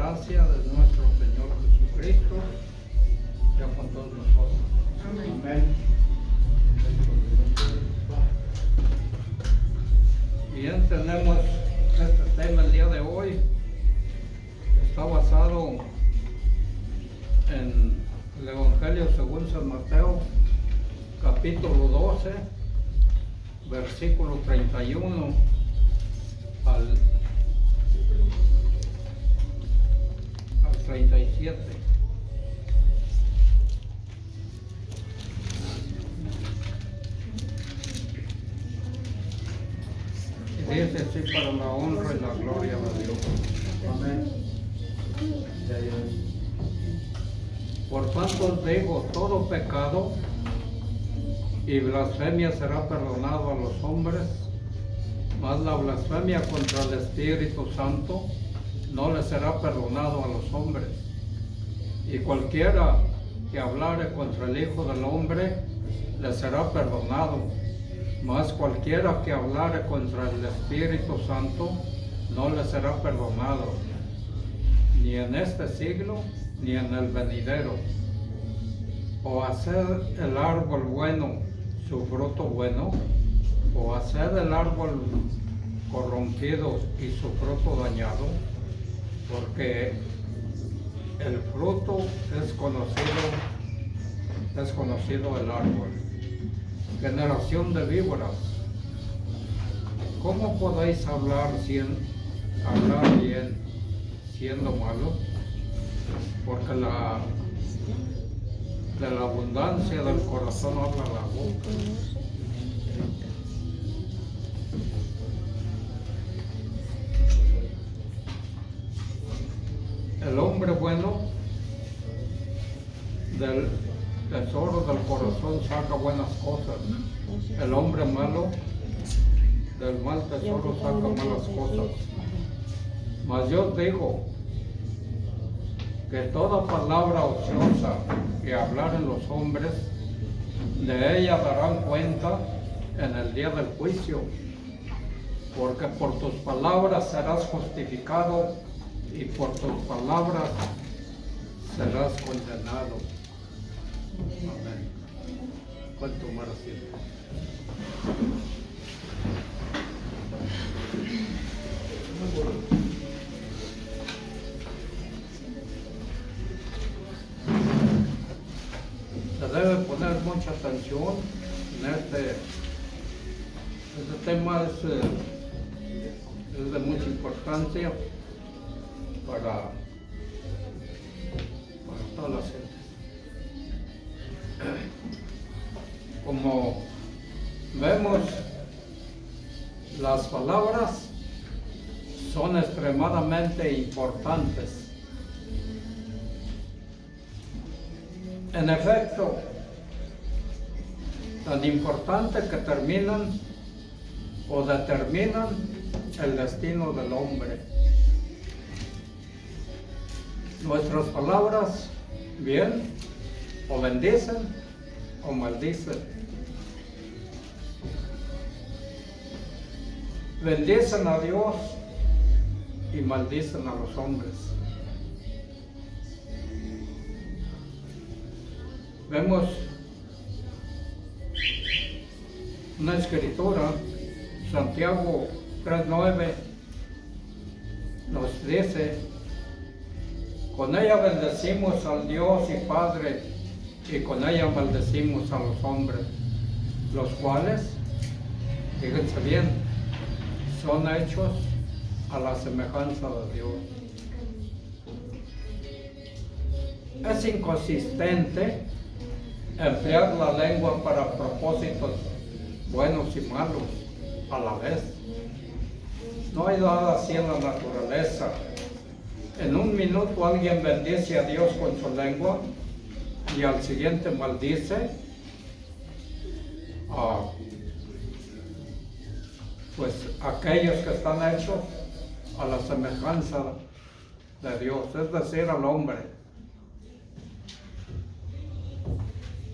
gracia de nuestro Señor Jesucristo sea con todos nosotros. Amén. Bien, tenemos este tema el día de hoy. Está basado en el Evangelio según San Mateo, capítulo 12, versículo 31 al 37. Y dice así: para la honra y la gloria de Dios. Amén. Por tanto os digo, todo pecado y blasfemia será perdonado a los hombres, mas la blasfemia contra el Espíritu Santo no le será perdonado a los hombres. Y cualquiera que hablare contra el Hijo del Hombre le será perdonado, mas cualquiera que hablare contra el Espíritu Santo no le será perdonado, ni en este siglo ni en el venidero. O hacer el árbol bueno su fruto bueno, o hacer el árbol corrompido y su fruto dañado, porque el fruto es conocido el árbol. Generación de víboras, ¿cómo podéis hablar bien siendo malos? Porque de la abundancia del corazón habla la boca. El hombre bueno del tesoro del corazón saca buenas cosas. El hombre malo del mal tesoro saca malas cosas. Mas yo os digo que toda palabra ociosa que hablaren los hombres, de ella darán cuenta en el día del juicio, porque por tus palabras serás justificado y por tus palabras serás condenado. Amén. Pueden tomar asiento. Se debe poner mucha atención en este tema. Es de mucha importancia para toda la gente. Como vemos, las palabras son extremadamente importantes. En efecto, tan importante que terminan o determinan el destino del hombre. Nuestras palabras, bien, o bendicen o maldicen. Bendicen a Dios y maldicen a los hombres. Vemos una escritura, Santiago 3:9, nos dice: con ella bendecimos al Dios y Padre, y con ella maldecimos a los hombres, los cuales, fíjense bien, son hechos a la semejanza de Dios. Es inconsistente emplear la lengua para propósitos buenos y malos a la vez. No hay nada así en la naturaleza. En un minuto alguien bendice a Dios con su lengua y al siguiente maldice pues aquellos que están hechos a la semejanza de Dios, es decir, al hombre.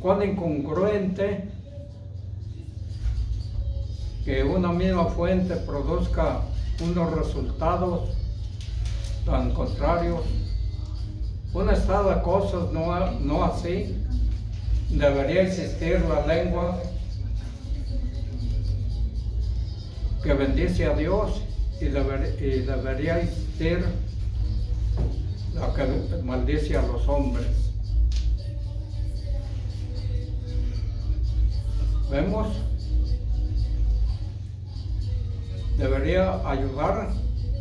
Cuán incongruente que una misma fuente produzca unos resultados tan contrarios. Un estado de cosas no así. Debería existir la lengua que bendice a Dios y debería existir la que maldice a los hombres. ¿Vemos? Debería ayudar,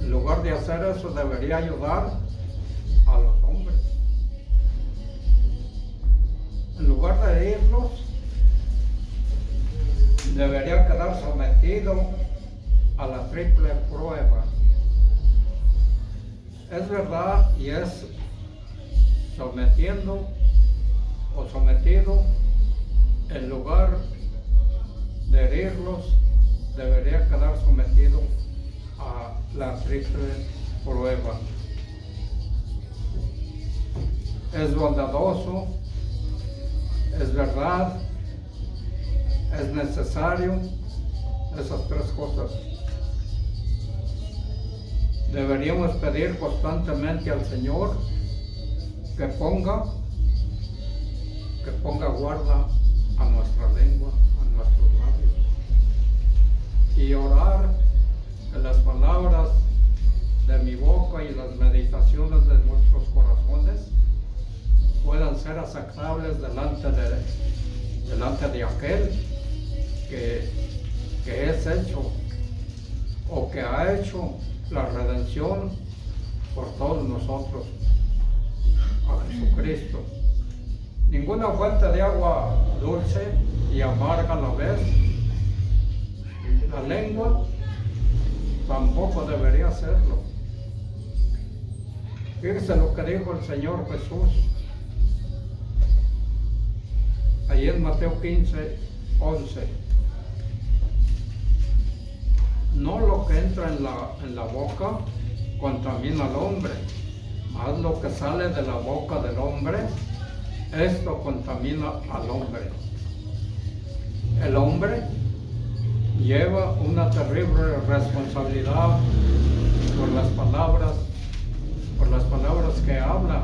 en lugar de hacer eso, debería ayudar a los hombres. En lugar de herirlos, debería quedar sometido a la triple prueba. Es verdad y es sometido, en lugar de herirlos, debería quedar sometido a la triple prueba. Es bondadoso, es verdad, es necesario, esas tres cosas. Deberíamos pedir constantemente al Señor que ponga guarda a nuestra lengua, a nuestros labios, y orar que las palabras de mi boca y las meditaciones de nuestros corazones puedan ser aceptables delante de aquel que es hecho o que ha hecho la redención por todos nosotros, a Jesucristo. Ninguna fuente de agua dulce y amarga a la vez. La lengua tampoco debería hacerlo. Fíjense lo que dijo el Señor Jesús ahí en Mateo 15:11. No lo que entra en la boca contamina al hombre, mas lo que sale de la boca del hombre, esto contamina al hombre. El hombre lleva una terrible responsabilidad por las palabras que habla.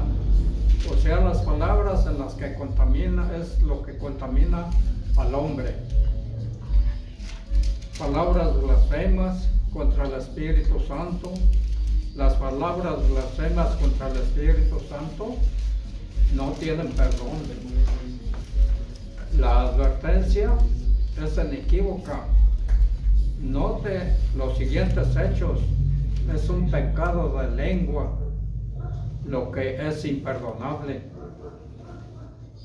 O sea, las palabras en las que contamina es lo que contamina al hombre. Palabras blasfemas contra el Espíritu Santo. Las palabras blasfemas contra el Espíritu Santo no tienen perdón. La advertencia es inequívoca. Note los siguientes hechos. Es un pecado de lengua, lo que es imperdonable.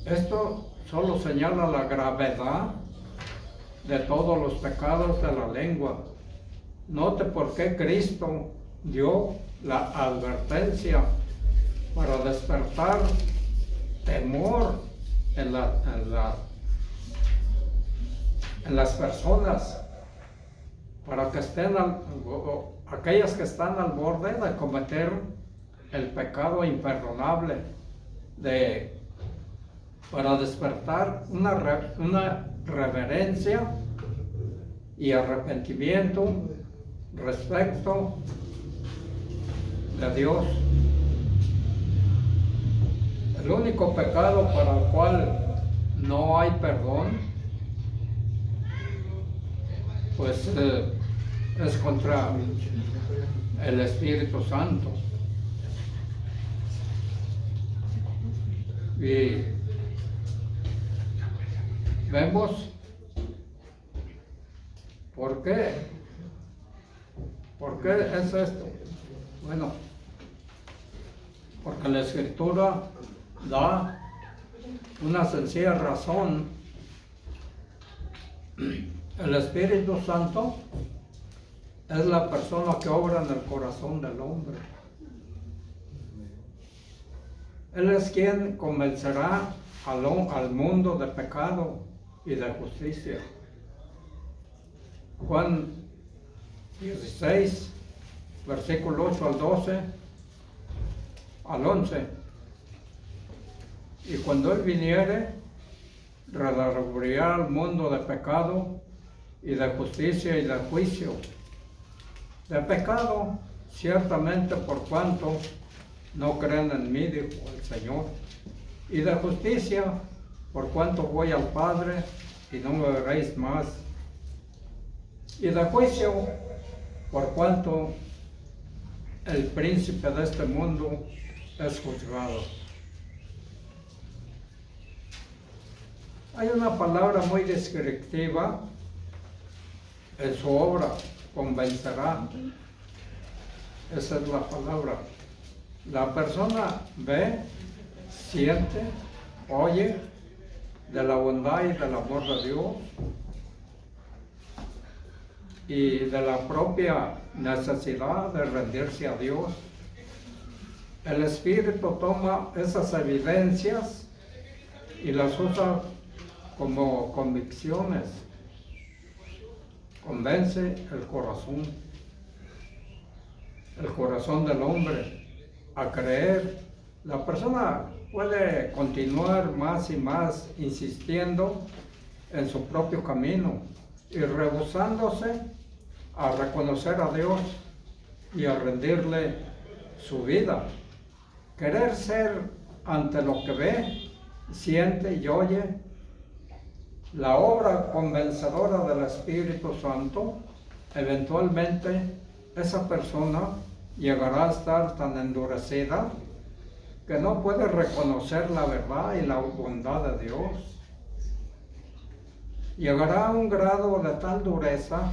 Esto solo señala la gravedad de todos los pecados de la lengua. Note por qué Cristo dio la advertencia para despertar temor en las personas, para que estén aquellas que están al borde de cometer el pecado imperdonable, para despertar una reverencia y arrepentimiento respecto de Dios. El único pecado para el cual no hay perdón, pues es contra el Espíritu Santo. Y vemos por qué. ¿Por qué es esto? Bueno, porque la Escritura da una sencilla razón. El Espíritu Santo es la persona que obra en el corazón del hombre. Él es quien convencerá al mundo de pecado y de justicia. Juan 16, versículo 8 al 12, al 11. Y cuando Él viniere, redarguirá al mundo de pecado y de justicia y de juicio. De pecado ciertamente por cuanto no creen en mí, dijo el Señor. Y de justicia, por cuanto voy al Padre y no me veréis más. Y de juicio, por cuanto el príncipe de este mundo es juzgado. Hay una palabra muy descriptiva en su obra, convencerá. Esa es la palabra. La persona ve, siente, oye de la bondad y del amor de Dios y de la propia necesidad de rendirse a Dios. El Espíritu toma esas evidencias y las usa como convicciones. Convence el corazón del hombre a creer. La persona puede continuar más y más insistiendo en su propio camino y rehusándose a reconocer a Dios y a rendirle su vida. Querer ser ante lo que ve, siente y oye la obra convencedora del Espíritu Santo, eventualmente esa persona llegará a estar tan endurecida que no puede reconocer la verdad y la bondad de Dios. Llegará a un grado de tal dureza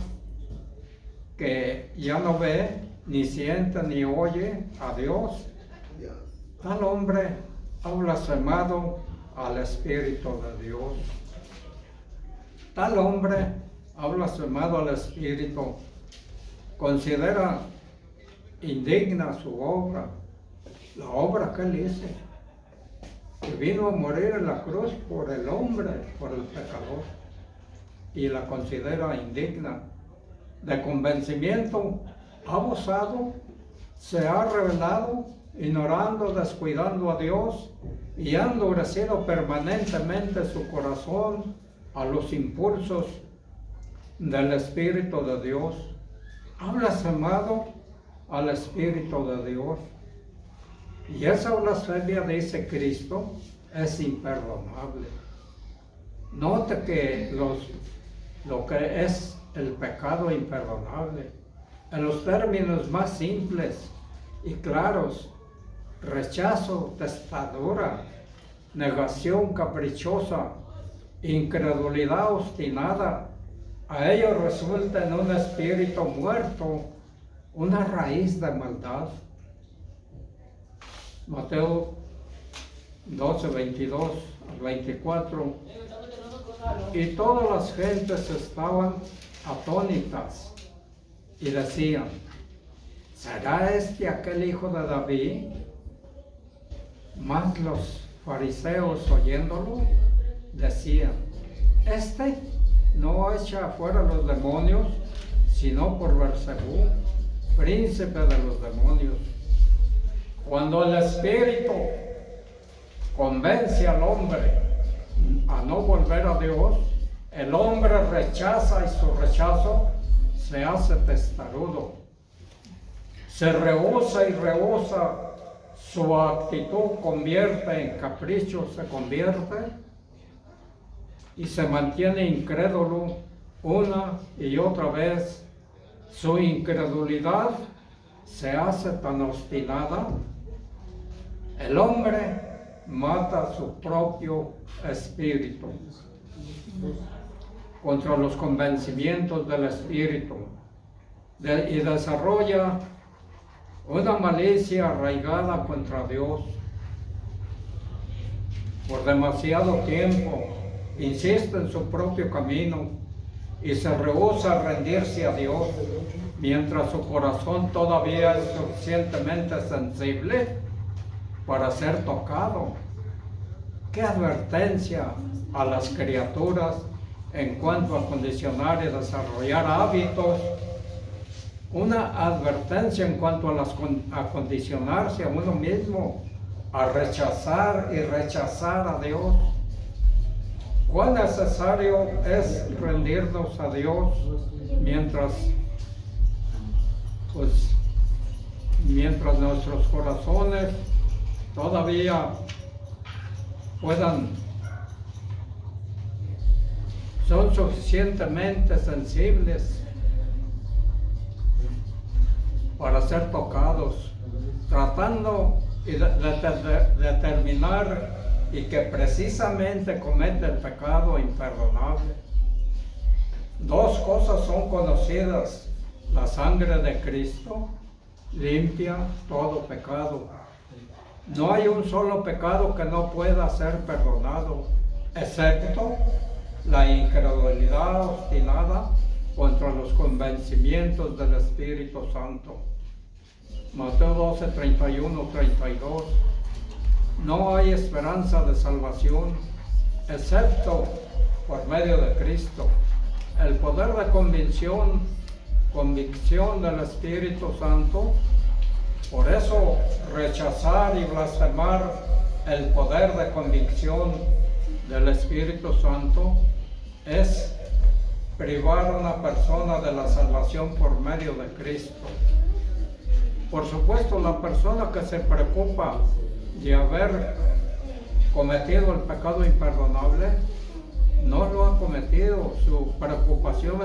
que ya no ve, ni siente, ni oye a Dios. Tal hombre ha blasfemado al Espíritu de Dios. Tal hombre ha blasfemado al Espíritu, considera indigna su obra, la obra que él hizo, que vino a morir en la cruz por el hombre, por el pecador, y la considera indigna. De convencimiento ha abusado, se ha rebelado, ignorando, descuidando a Dios, y ha endurecido permanentemente su corazón a los impulsos del Espíritu de Dios. Ha blasfemado al Espíritu de Dios. Y esa blasfemia, dice Cristo, es imperdonable. Note que lo que es el pecado imperdonable, en los términos más simples y claros: rechazo, testadura, negación caprichosa, incredulidad obstinada. A ello resulta en un espíritu muerto una raíz de maldad. Mateo 12, 22 al 24. Y todas las gentes estaban atónitas y decían: ¿será este aquel hijo de David? Mas los fariseos, oyéndolo, decían: este no echa fuera los demonios, sino por Beelzebú, príncipe de los demonios. Cuando el Espíritu convence al hombre a no volver a Dios, el hombre rechaza, y su rechazo se hace testarudo. Se rehúsa y rehúsa, su actitud convierte en capricho, se convierte y se mantiene incrédulo una y otra vez. Su incredulidad se hace tan obstinada, el hombre mata su propio espíritu contra los convencimientos del Espíritu y desarrolla una malicia arraigada contra Dios. Por demasiado tiempo insiste en su propio camino y se rehúsa a rendirse a Dios, mientras su corazón todavía es suficientemente sensible para ser tocado. ¡Qué advertencia a las criaturas en cuanto a condicionar y desarrollar hábitos! Una advertencia en cuanto a condicionarse a uno mismo, a rechazar y rechazar a Dios. Cuán necesario es rendirnos a Dios mientras mientras nuestros corazones todavía son suficientemente sensibles para ser tocados, tratando de determinar y que precisamente comete el pecado imperdonable. Dos cosas son conocidas: la sangre de Cristo limpia todo pecado. No hay un solo pecado que no pueda ser perdonado, excepto la incredulidad obstinada contra los convencimientos del Espíritu Santo. Mateo 12, 31, 32. No hay esperanza de salvación, excepto por medio de Cristo. El poder de convicción del Espíritu Santo. Por eso, rechazar y blasfemar el poder de convicción del Espíritu Santo es privar a una persona de la salvación por medio de Cristo. Por supuesto, la persona que se preocupa de haber cometido el pecado imperdonable no lo ha cometido. Su preocupación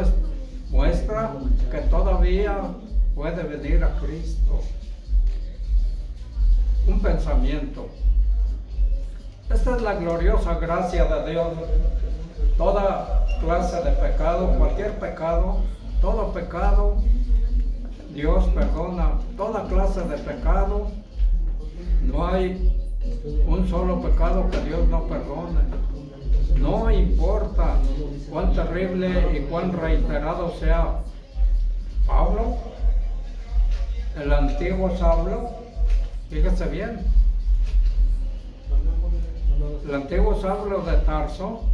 muestra que todavía puede venir a Cristo. Un pensamiento. Esta es la gloriosa gracia de Dios. Toda clase de pecado, cualquier pecado, todo pecado, Dios perdona. Toda clase de pecado, no hay un solo pecado que Dios no perdone. No importa cuán terrible y cuán reiterado sea Pablo, el antiguo Saulo. Fíjese bien, el antiguo Saulo de Tarso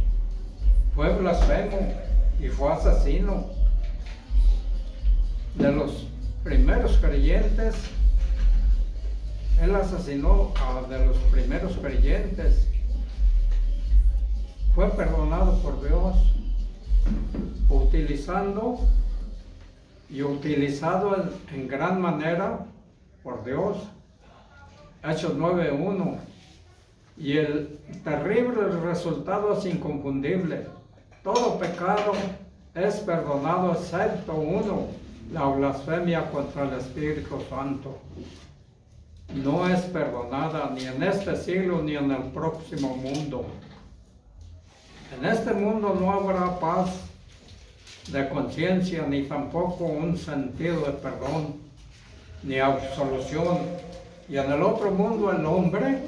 fue blasfemo y fue asesino. De los primeros creyentes, él asesinó de los primeros creyentes. Fue perdonado por Dios, utilizado en gran manera por Dios. Hechos 9:1. Y el terrible resultado es inconfundible. Todo pecado es perdonado excepto uno: la blasfemia contra el Espíritu Santo. No es perdonada ni en este siglo ni en el próximo mundo. En este mundo no habrá paz de conciencia, ni tampoco un sentido de perdón, ni absolución. Y en el otro mundo el hombre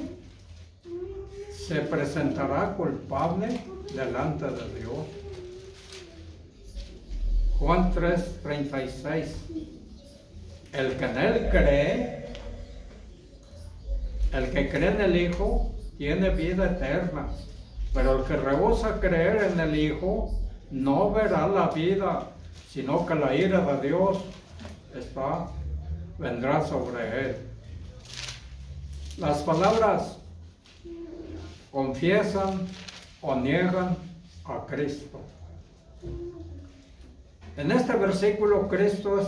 se presentará culpable delante de Dios. Juan 3:36. El que en él cree, el que cree en el Hijo, tiene vida eterna. Pero el que rehúsa creer en el Hijo no verá la vida, sino que la ira de Dios vendrá sobre él. Las palabras confiesan o niegan a Cristo. En este versículo Cristo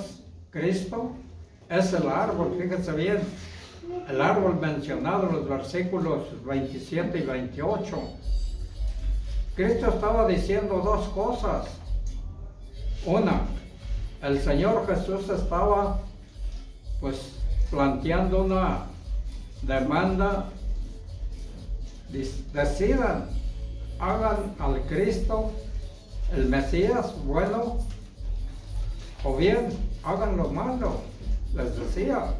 es el árbol. Fíjense bien, el árbol mencionado en los versículos 27 y 28. Cristo estaba diciendo dos cosas. Una, el Señor Jesús estaba planteando una demanda. Decidan, hagan al Cristo, el Mesías, bueno, o bien hagan lo malo. Les decía,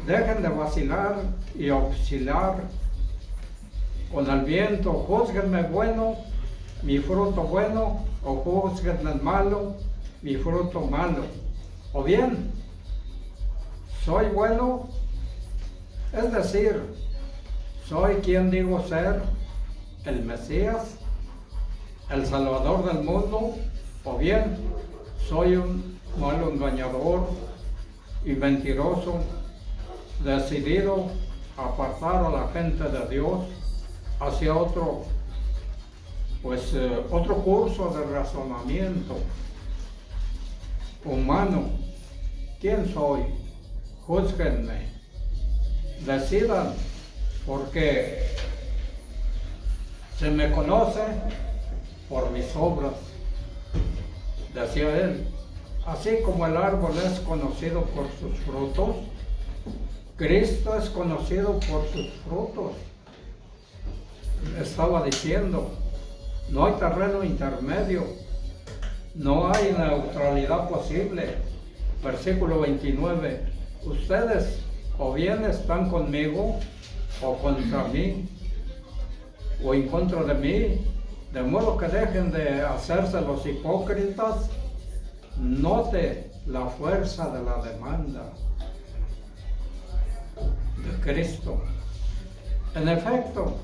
dejen de vacilar y oscilar con el viento. Júzguenme bueno, mi fruto bueno, o júzguenme malo, mi fruto malo. O bien, soy bueno, es decir, soy quien digo ser, el Mesías, el Salvador del mundo, o bien soy un malo engañador y mentiroso, decidido a apartar a la gente de Dios hacia otro curso de razonamiento humano. ¿Quién soy? júzguenme, decidan, porque se me conoce por mis obras, decía él. Así como el árbol es conocido por sus frutos, Cristo es conocido por sus frutos. Estaba diciendo, no hay terreno intermedio, no hay neutralidad posible. Versículo 29, ustedes o bien están conmigo o contra mí, o en contra de mí, de modo que dejen de hacerse los hipócritas. Note la fuerza de la demanda de Cristo. En efecto,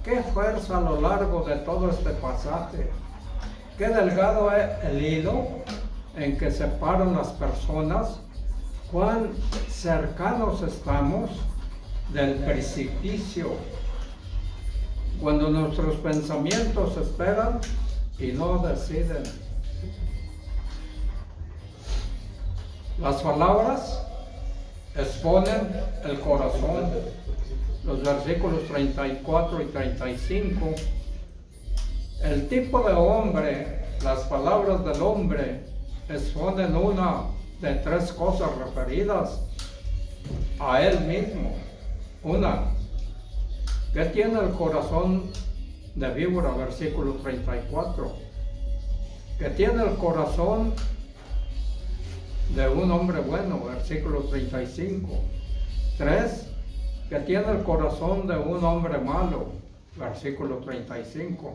qué fuerza a lo largo de todo este pasaje. Qué delgado es el hilo en que separan las personas, cuán cercanos estamos del precipicio, cuando nuestros pensamientos esperan y no deciden. Las palabras exponen el corazón. Los versículos 34 y 35. El tipo de hombre, las palabras del hombre exponen una de tres cosas referidas a él mismo. Una, que tiene el corazón de víbora, versículo 34. Que tiene el corazón de un hombre bueno, versículo 35. 3. Que tiene el corazón de un hombre malo, versículo 35.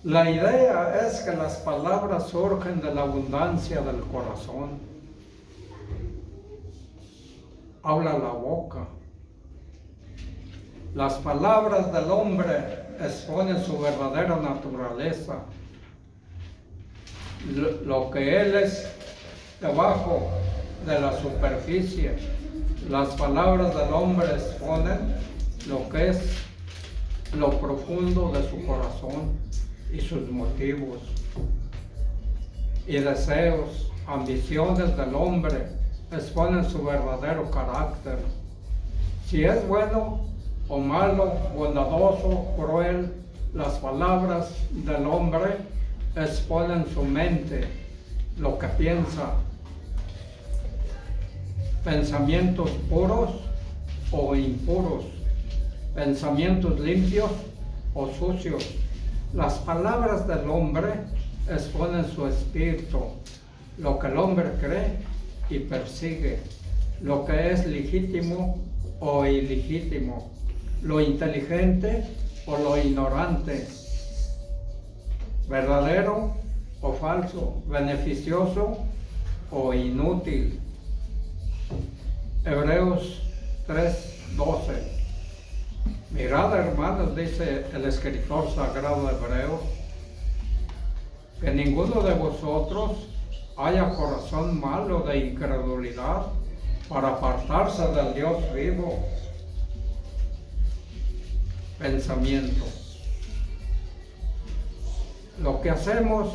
La idea es que las palabras surgen de la abundancia del corazón. Habla la boca. Las palabras del hombre exponen su verdadera naturaleza, lo que él es debajo de la superficie. Las palabras del hombre exponen lo que es lo profundo de su corazón y sus motivos y deseos, ambiciones del hombre exponen su verdadero carácter. Si es bueno o malo, bondadoso, cruel, las palabras del hombre exponen su mente, lo que piensa, pensamientos puros o impuros, pensamientos limpios o sucios. Las palabras del hombre exponen su espíritu, lo que el hombre cree y persigue, lo que es legítimo o ilegítimo, lo inteligente o lo ignorante, verdadero o falso, beneficioso o inútil. Hebreos 3:12. Mirad, hermanos, dice el escritor sagrado de Hebreos, que ninguno de vosotros haya corazón malo de incredulidad para apartarse del Dios vivo. Pensamiento. Lo que hacemos,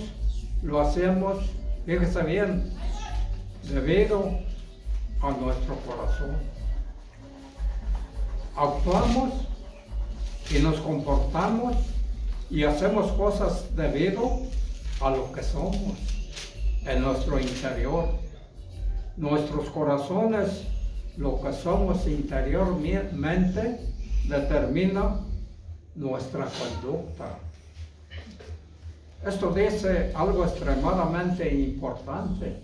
lo hacemos, fíjese bien, debido a nuestro corazón. Actuamos y nos comportamos y hacemos cosas debido a lo que somos en nuestro interior. Nuestros corazones, lo que somos interiormente, determina nuestra conducta. Esto dice algo extremadamente importante.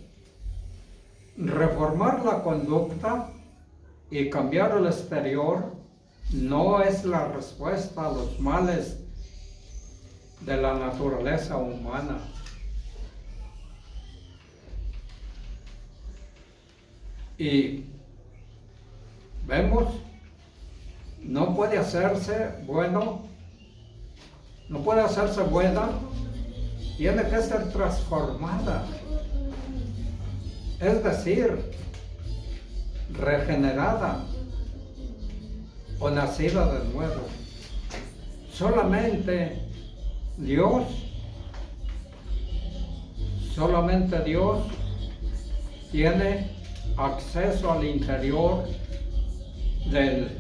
Reformar la conducta y cambiar el exterior no es la respuesta a los males de la naturaleza humana. Y vemos, no puede hacerse bueno, no puede hacerse buena, tiene que ser transformada. Es decir, regenerada o nacida de nuevo. Solamente Dios tiene acceso al interior del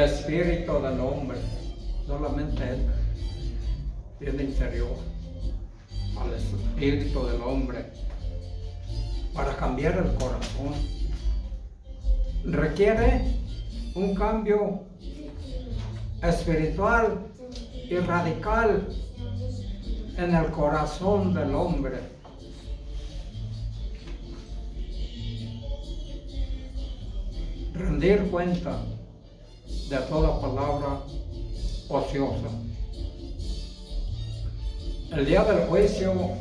espíritu del hombre. Solamente Él tiene interior al espíritu del hombre para cambiar el corazón. Requiere un cambio espiritual y radical en el corazón del hombre. Rendir cuenta de toda palabra ociosa. En el día del juicio,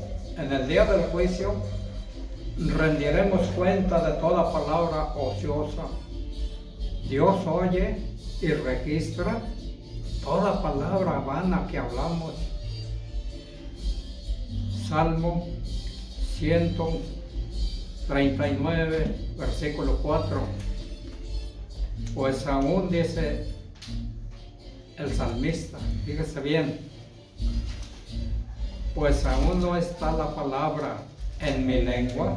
rendiremos cuenta de toda palabra ociosa. Dios oye y registra toda palabra vana que hablamos. Salmo 139, versículo 4. Pues aún dice el salmista, fíjese bien, pues aún no está la palabra en mi lengua,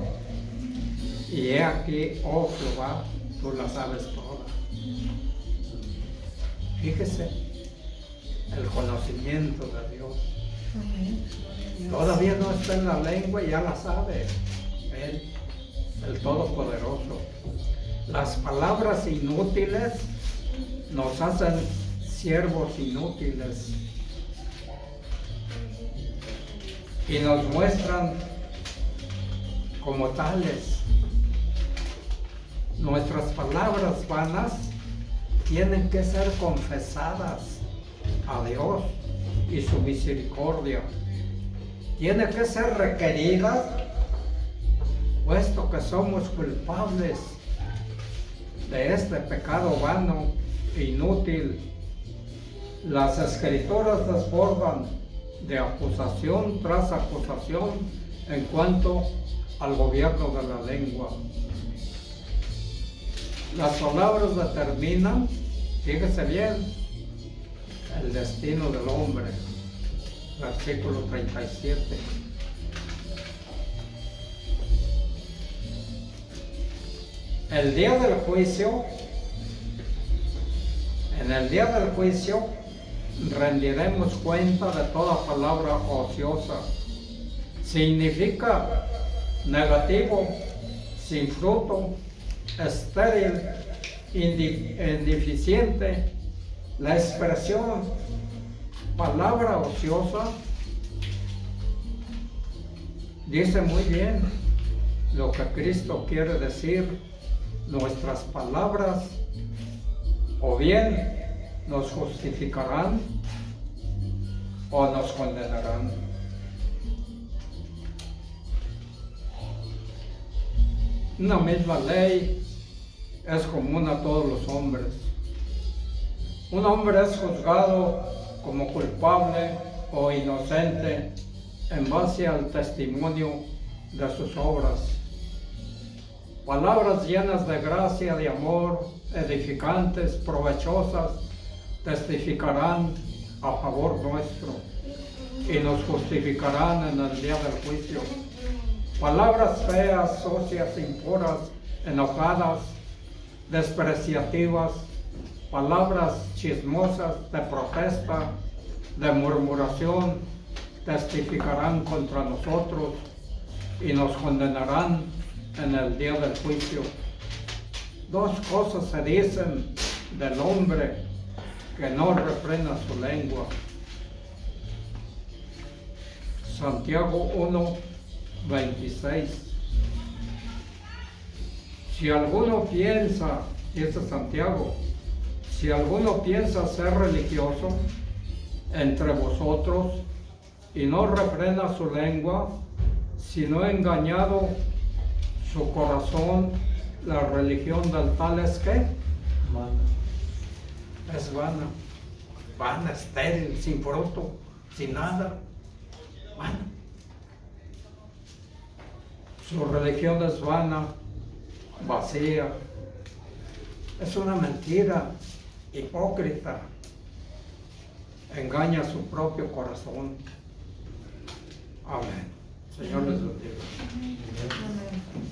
y he aquí, oh Jehová, tú la sabes toda. Fíjese, el conocimiento de Dios. Todavía no está en la lengua y ya la sabe Él, el Todopoderoso. Las palabras inútiles nos hacen siervos inútiles y nos muestran como tales. Nuestras palabras vanas tienen que ser confesadas a Dios y su misericordia. Tiene que ser requeridas, puesto que somos culpables de este pecado vano e inútil. Las Escrituras desbordan de acusación tras acusación en cuanto al gobierno de la lengua. Las palabras determinan, fíjese bien, el destino del hombre. Versículo 37. El día del juicio, en el día del juicio, rendiremos cuenta de toda palabra ociosa. Significa negativo, sin fruto, estéril, indeficiente. La expresión palabra ociosa dice muy bien lo que Cristo quiere decir. Nuestras palabras o bien nos justificarán o nos condenarán. Una misma ley es común a todos los hombres. Un hombre es juzgado como culpable o inocente en base al testimonio de sus obras. Palabras llenas de gracia, de amor, edificantes, provechosas, testificarán a favor nuestro y nos justificarán en el día del juicio. Palabras feas, sucias, impuras, enojadas, despreciativas, palabras chismosas, de protesta, de murmuración, testificarán contra nosotros y nos condenarán en el día del juicio. Dos cosas se dicen del hombre que no refrena su lengua. Santiago 1:26. Si alguno piensa, dice Santiago, si alguno piensa ser religioso entre vosotros y no refrena su lengua, sino engañado su corazón, la religión del tal es ¿qué? Vana. Es vana. Vana, estéril, sin fruto, sin nada. Vana. Su religión es vana, vacía. Es una mentira, hipócrita. Engaña su propio corazón. Amén. Señor les bendiga. Amén.